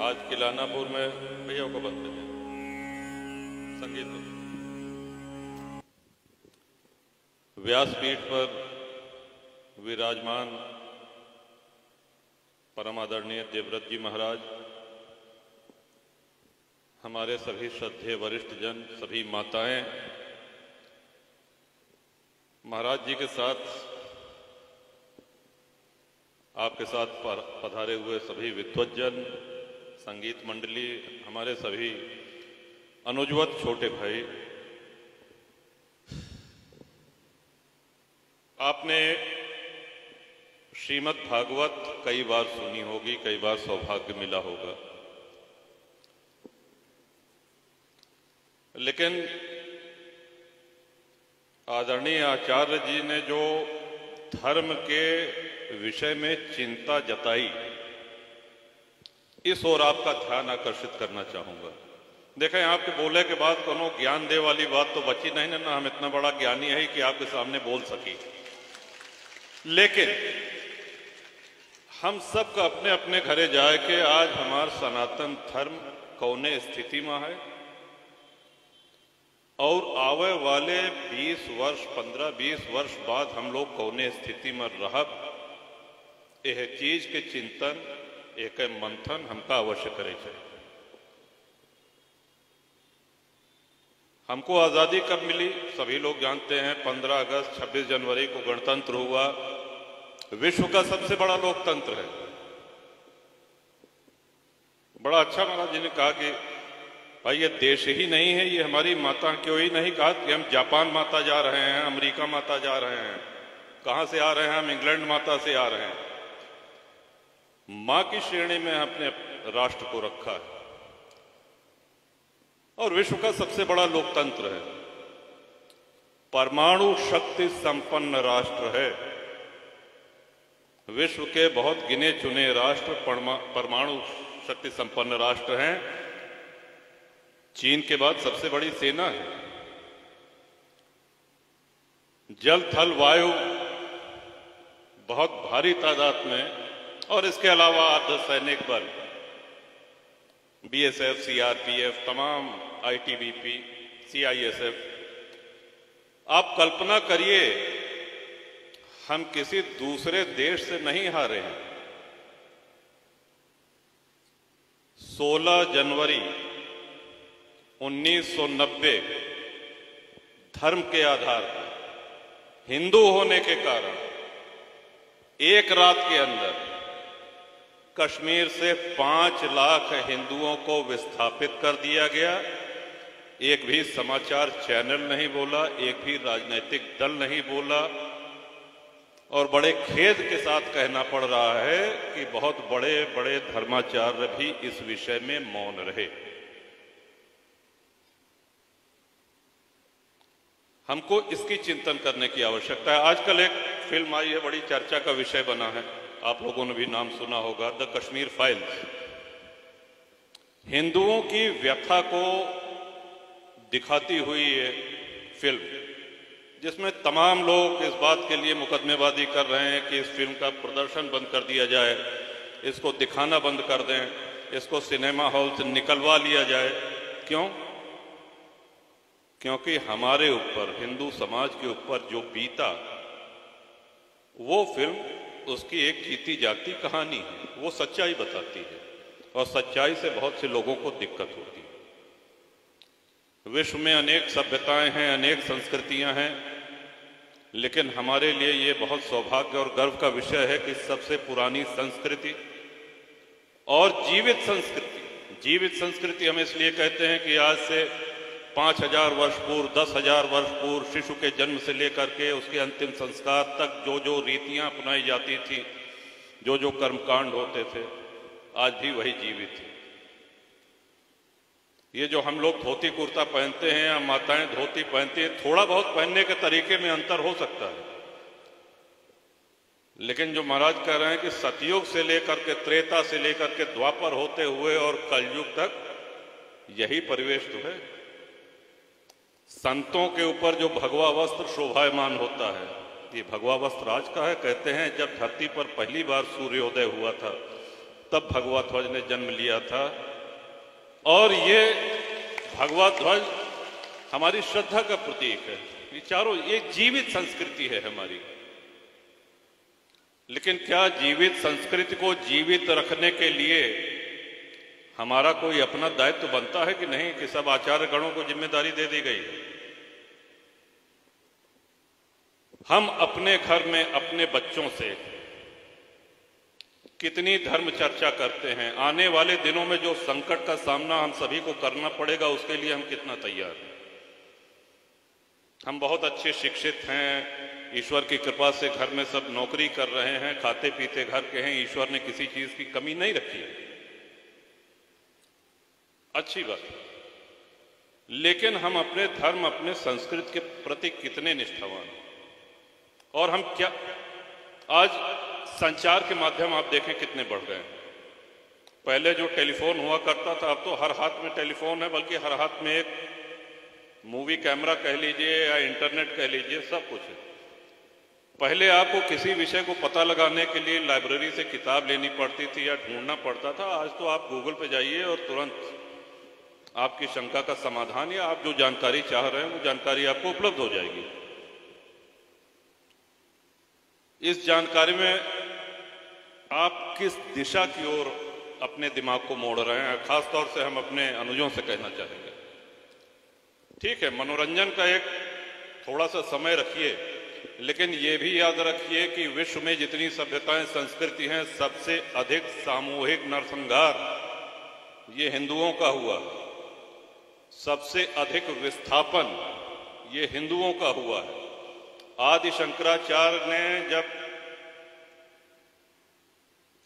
आज किलानापुर में भैया को बंद कर संगीत व्यासपीठ पर विराजमान परम आदरणीय देवव्रत जी महाराज, हमारे सभी श्रद्धेय वरिष्ठ जन, सभी माताएं, महाराज जी के साथ आपके साथ पधारे हुए सभी विद्वज्जन, संगीत मंडली, हमारे सभी अनुजवत छोटे भाई, आपने श्रीमद् भागवत कई बार सुनी होगी, कई बार सौभाग्य मिला होगा, लेकिन आदरणीय आचार्य जी ने जो धर्म के विषय में चिंता जताई, इस ओर आपका ध्यान आकर्षित करना चाहूंगा। देखें, आपके बोले के बाद कोनो ज्ञान दे वाली बात तो बची नहीं ना, हम इतना बड़ा ज्ञानी है कि आपके सामने बोल सकी, लेकिन हम सब का अपने अपने घरे जाए के आज हमार सनातन धर्म कौने स्थिति में है और आवे वाले 20 वर्ष 15-20 वर्ष बाद हम लोग कौने स्थिति में रहब, यह चीज के चिंतन, एक मंथन हमका अवश्य करे चाहिए। हमको आजादी कब मिली सभी लोग जानते हैं, 15 अगस्त 26 जनवरी को गणतंत्र हुआ। विश्व का सबसे बड़ा लोकतंत्र है। बड़ा अच्छा महाराज जी ने कहा कि भाई ये देश ही नहीं है, ये हमारी माता, क्यों ही नहीं कहा कि हम जापान माता जा रहे हैं, अमेरिका माता जा रहे हैं, कहां से आ रहे हैं, हम इंग्लैंड माता से आ रहे हैं। मां की श्रेणी में अपने राष्ट्र को रखा है और विश्व का सबसे बड़ा लोकतंत्र है, परमाणु शक्ति संपन्न राष्ट्र है। विश्व के बहुत गिने चुने राष्ट्र परमाणु शक्ति संपन्न राष्ट्र हैं। चीन के बाद सबसे बड़ी सेना है। जल थल वायु बहुत भारी तादाद में, और इसके अलावा अर्धसैनिक बल, बीएसएफ, सीआरपीएफ, तमाम आईटीबीपी, सीआईएसएफ। आप कल्पना करिए, हम किसी दूसरे देश से नहीं हारे हैं। 16 जनवरी 1990 धर्म के आधार पर, हिंदू होने के कारण, एक रात के अंदर कश्मीर से 5 लाख हिंदुओं को विस्थापित कर दिया गया। एक भी समाचार चैनल नहीं बोला, एक भी राजनीतिक दल नहीं बोला, और बड़े खेद के साथ कहना पड़ रहा है कि बहुत बड़े बड़े धर्माचार्य भी इस विषय में मौन रहे। हमको इसकी चिंतन करने की आवश्यकता है। आजकल एक फिल्म आई है, बड़ी चर्चा का विषय बना है, आप लोगों ने भी नाम सुना होगा, द कश्मीर फाइल्स। हिंदुओं की व्यथा को दिखाती हुई ये फिल्म, जिसमें तमाम लोग इस बात के लिए मुकदमेबाजी कर रहे हैं कि इस फिल्म का प्रदर्शन बंद कर दिया जाए, इसको दिखाना बंद कर दें, इसको सिनेमा हॉल से निकलवा लिया जाए। क्यों? क्योंकि हमारे ऊपर, हिंदू समाज के ऊपर जो बीता, वो फिल्म उसकी एक जीती जागती कहानी है, वो सच्चाई बताती है, और सच्चाई से बहुत से लोगों को दिक्कत होती है। विश्व में अनेक सभ्यताएं हैं, अनेक संस्कृतियां हैं, लेकिन हमारे लिए ये बहुत सौभाग्य और गर्व का विषय है कि सबसे पुरानी संस्कृति और जीवित संस्कृति हम इसलिए कहते हैं कि आज से 5000 वर्ष पूर्व, 10,000 वर्ष पूर्व, शिशु के जन्म से लेकर के उसके अंतिम संस्कार तक जो जो रीतियां अपनाई जाती थी, जो जो कर्मकांड होते थे, आज भी वही जीवित है। ये जो हम लोग धोती कुर्ता पहनते हैं या माताएं धोती पहनती हैं, थोड़ा बहुत पहनने के तरीके में अंतर हो सकता है, लेकिन जो महाराज कह रहे हैं कि सतयुग से लेकर के, त्रेता से लेकर के द्वापर होते हुए और कलयुग तक यही परिवेश तो है। संतों के ऊपर जो भगवा वस्त्र शोभायमान होता है, ये भगवा वस्त्र आज का है। कहते हैं जब धरती पर पहली बार सूर्योदय हुआ था तब भगवा ध्वज ने जन्म लिया था। और ये भगवा ध्वज हमारी श्रद्धा का प्रतीक है। ये चारों एक जीवित संस्कृति है हमारी। लेकिन क्या जीवित संस्कृति को जीवित रखने के लिए हमारा कोई अपना दायित्व बनता है कि नहीं, कि सब आचार्य गणों को जिम्मेदारी दे दी गई है? हम अपने घर में अपने बच्चों से कितनी धर्म चर्चा करते हैं? आने वाले दिनों में जो संकट का सामना हम सभी को करना पड़ेगा, उसके लिए हम कितना तैयार हैं? हम बहुत अच्छे शिक्षित हैं, ईश्वर की कृपा से घर में सब नौकरी कर रहे हैं, खाते पीते घर के हैं, ईश्वर ने किसी चीज की कमी नहीं रखी है, अच्छी बात है। लेकिन हम अपने धर्म, अपने संस्कृति के प्रति कितने निष्ठावान हैं? और हम क्या, आज संचार के माध्यम आप देखें कितने बढ़ गए हैं। पहले जो टेलीफोन हुआ करता था, अब तो हर हाथ में टेलीफोन है, बल्कि हर हाथ में एक मूवी कैमरा कह लीजिए या इंटरनेट कह लीजिए, सब कुछ है। पहले आपको किसी विषय को पता लगाने के लिए लाइब्रेरी से किताब लेनी पड़ती थी या ढूंढना पड़ता था। आज तो आप गूगल पे जाइए और तुरंत आपकी शंका का समाधान या आप जो जानकारी चाह रहे हैं वो जानकारी आपको उपलब्ध हो जाएगी। इस जानकारी में आप किस दिशा की ओर अपने दिमाग को मोड़ रहे हैं, खास तौर से हम अपने अनुजों से कहना चाहेंगे। ठीक है, मनोरंजन का एक थोड़ा सा समय रखिए, लेकिन ये भी याद रखिए कि विश्व में जितनी सभ्यताएं, संस्कृति हैं, सबसे अधिक सामूहिक नरसंहार ये हिंदुओं का हुआ। सबसे अधिक विस्थापन ये हिंदुओं का हुआ है। आदि शंकराचार्य ने जब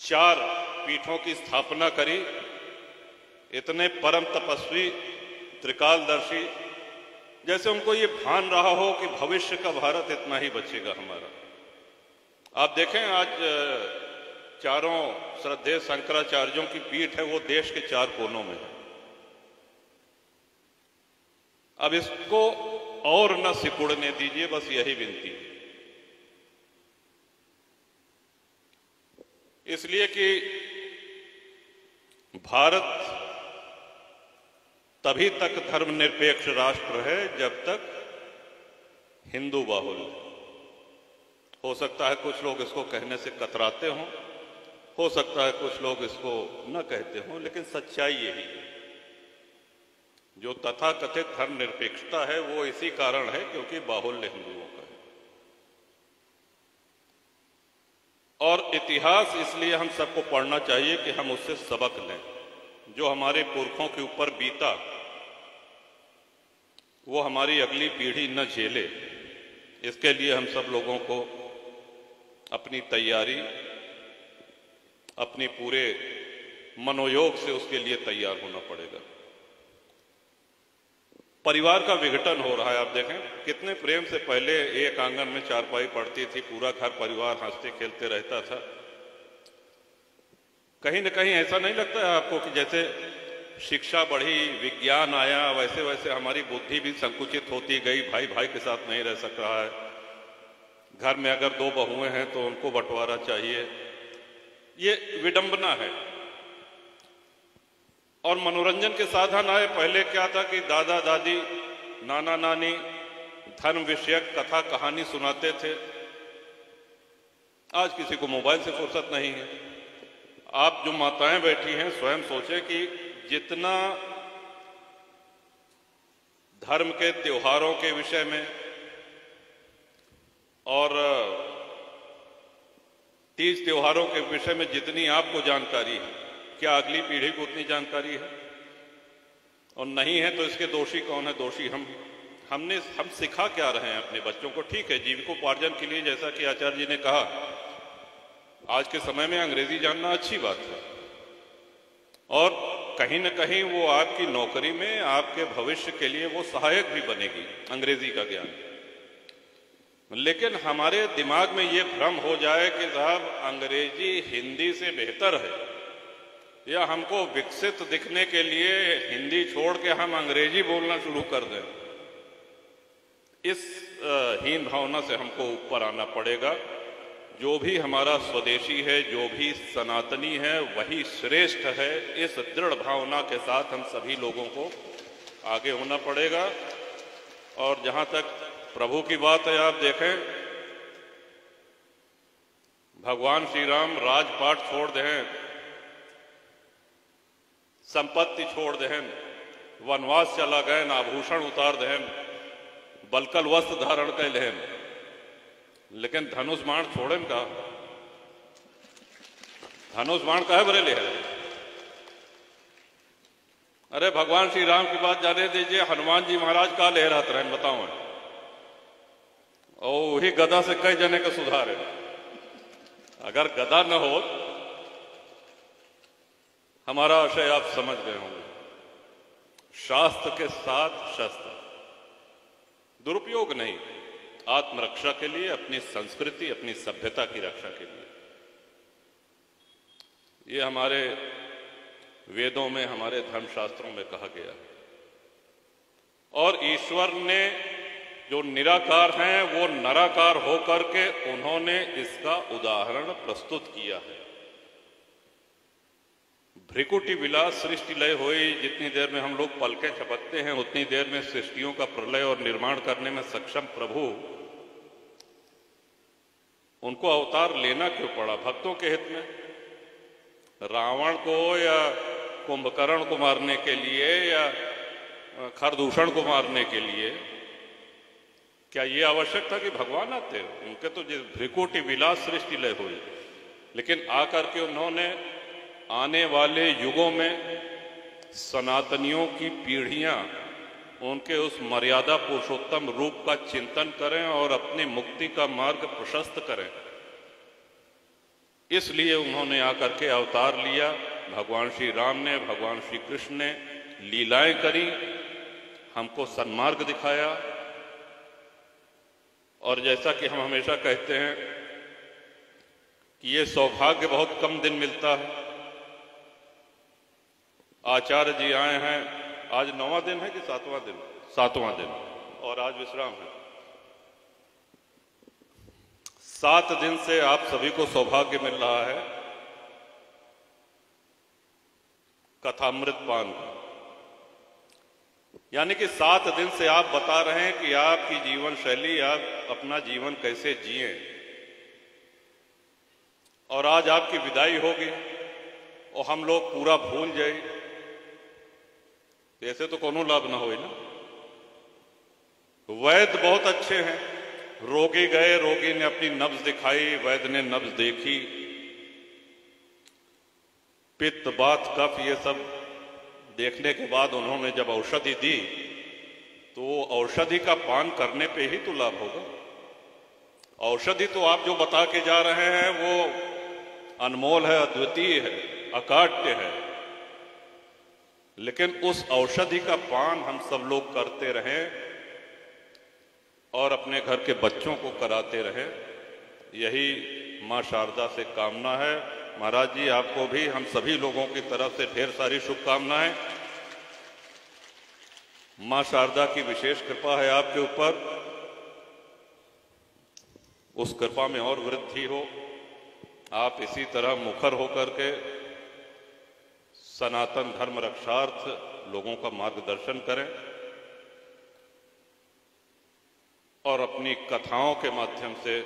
4 पीठों की स्थापना करी, इतने परम तपस्वी, त्रिकालदर्शी, जैसे उनको ये भान रहा हो कि भविष्य का भारत इतना ही बचेगा हमारा। आप देखें, आज चारों श्रद्धेय शंकराचार्यों की पीठ है, वो देश के 4 कोनों में है। अब इसको और न सिकुड़ने दीजिए, बस यही विनती है। इसलिए कि भारत तभी तक धर्मनिरपेक्ष राष्ट्र है जब तक हिंदू बाहुल्य। हो सकता है कुछ लोग इसको कहने से कतराते हों, हो सकता है कुछ लोग इसको न कहते हों, लेकिन सच्चाई यही है। जो तथाकथित धर्मनिरपेक्षता है वो इसी कारण है क्योंकि बाहुल्य हिंदुओं का है। और इतिहास इसलिए हम सबको पढ़ना चाहिए कि हम उससे सबक लें। जो हमारे पुरखों के ऊपर बीता वो हमारी अगली पीढ़ी न झेले, इसके लिए हम सब लोगों को अपनी तैयारी, अपनी पूरे मनोयोग से उसके लिए तैयार होना पड़ेगा। परिवार का विघटन हो रहा है। आप देखें कितने प्रेम से पहले एक आंगन में चारपाई पड़ती थी, पूरा घर परिवार हंसते खेलते रहता था। कहीं न कहीं ऐसा नहीं लगता है आपको कि जैसे शिक्षा बढ़ी, विज्ञान आया, वैसे वैसे हमारी बुद्धि भी संकुचित होती गई, भाई भाई के साथ नहीं रह सक रहा है, घर में अगर 2 बहुएं हैं तो उनको बंटवारा चाहिए, ये विडंबना है। और मनोरंजन के साधन आए। पहले क्या था कि दादा दादी, नाना नानी धर्म विषयक कथा कहानी सुनाते थे। आज किसी को मोबाइल से फुर्सत नहीं है। आप जो माताएं बैठी हैं स्वयं सोचें कि जितना धर्म के त्योहारों के विषय में और तीज त्योहारों के विषय में जितनी आपको जानकारी है, क्या अगली पीढ़ी को उतनी जानकारी है? और नहीं है तो इसके दोषी कौन है? दोषी हम सिखा क्या रहे हैं अपने बच्चों को? ठीक है, जीविकोपार्जन के लिए जैसा कि आचार्य जी ने कहा, आज के समय में अंग्रेजी जानना अच्छी बात है और कहीं न कहीं वो आपकी नौकरी में, आपके भविष्य के लिए वो सहायक भी बनेगी अंग्रेजी का ज्ञान। लेकिन हमारे दिमाग में ये भ्रम हो जाए कि साहब अंग्रेजी हिंदी से बेहतर है, या हमको विकसित दिखने के लिए हिंदी छोड़ के हम अंग्रेजी बोलना शुरू कर दें, इस हीन भावना से हमको ऊपर आना पड़ेगा। जो भी हमारा स्वदेशी है, जो भी सनातनी है, वही श्रेष्ठ है। इस दृढ़ भावना के साथ हम सभी लोगों को आगे होना पड़ेगा। और जहां तक प्रभु की बात है, आप देखें, भगवान श्री राम राजपाट छोड़ दें, संपत्ति छोड़ दें, वनवास चला गए, आभूषण उतार दें, बलकल वस्त्र धारण कर लें, लेकिन धनुष बाण छोड़ें का? धनुष बाण काहे बरे ले? अरे भगवान श्री राम की बात जाने दीजिए, हनुमान जी महाराज का लहरात रहे बताओ, और वही गदा से कई जने का सुधार है। अगर गदा न हो, हमारा आशय आप समझ गए होंगे, शास्त्र के साथ शस्त्र, दुरुपयोग नहीं, आत्मरक्षा के लिए, अपनी संस्कृति, अपनी सभ्यता की रक्षा के लिए। ये हमारे वेदों में, हमारे धर्मशास्त्रों में कहा गया है। और ईश्वर ने जो निराकार हैं, वो नराकार होकर के उन्होंने इसका उदाहरण प्रस्तुत किया है। भ्रिकुटी विलास सृष्टि लय हुई, जितनी देर में हम लोग पलकें झपकते हैं, उतनी देर में सृष्टियों का प्रलय और निर्माण करने में सक्षम प्रभु, उनको अवतार लेना क्यों पड़ा? भक्तों के हित में? रावण को या कुंभकर्ण को मारने के लिए या खरदूषण को मारने के लिए? क्या ये आवश्यक था कि भगवान आते? उनके तो भ्रिकुटी विलास सृष्टि लय हुई, लेकिन आकर के उन्होंने आने वाले युगों में सनातनियों की पीढ़ियां उनके उस मर्यादा पुरुषोत्तम रूप का चिंतन करें और अपनी मुक्ति का मार्ग प्रशस्त करें, इसलिए उन्होंने आकर के अवतार लिया। भगवान श्री राम ने, भगवान श्री कृष्ण ने लीलाएं करी, हमको सन्मार्ग दिखाया। और जैसा कि हम हमेशा कहते हैं कि ये सौभाग्य बहुत कम दिन मिलता है। आचार्य जी आए हैं, आज 9वां दिन है कि 7वां दिन? 7वां दिन, और आज विश्राम है। 7 दिन से आप सभी को सौभाग्य मिल रहा है कथामृत पान का, यानी कि 7 दिन से आप बता रहे हैं कि आपकी जीवन शैली, आप अपना जीवन कैसे जिए। और आज आपकी विदाई होगी और हम लोग पूरा भूल जाए, ऐसे तो कोनो लाभ ना होई ना। वैद्य बहुत अच्छे हैं, रोगी गए, रोगी ने अपनी नब्ज दिखाई, वैद्य ने नब्ज देखी, पित्त, बात, कफ, ये सब देखने के बाद उन्होंने जब औषधि दी, तो औषधि का पान करने पे ही तो लाभ होगा। औषधि तो आप जो बता के जा रहे हैं वो अनमोल है, अद्वितीय है, अकाट्य है, लेकिन उस औषधि का पान हम सब लोग करते रहें और अपने घर के बच्चों को कराते रहें, यही मां शारदा से कामना है। महाराज जी, आपको भी हम सभी लोगों की तरफ से ढेर सारी शुभकामनाएं। मां शारदा की विशेष कृपा है आपके ऊपर, उस कृपा में और वृद्धि हो। आप इसी तरह मुखर होकर के सनातन धर्म रक्षार्थ लोगों का मार्गदर्शन करें और अपनी कथाओं के माध्यम से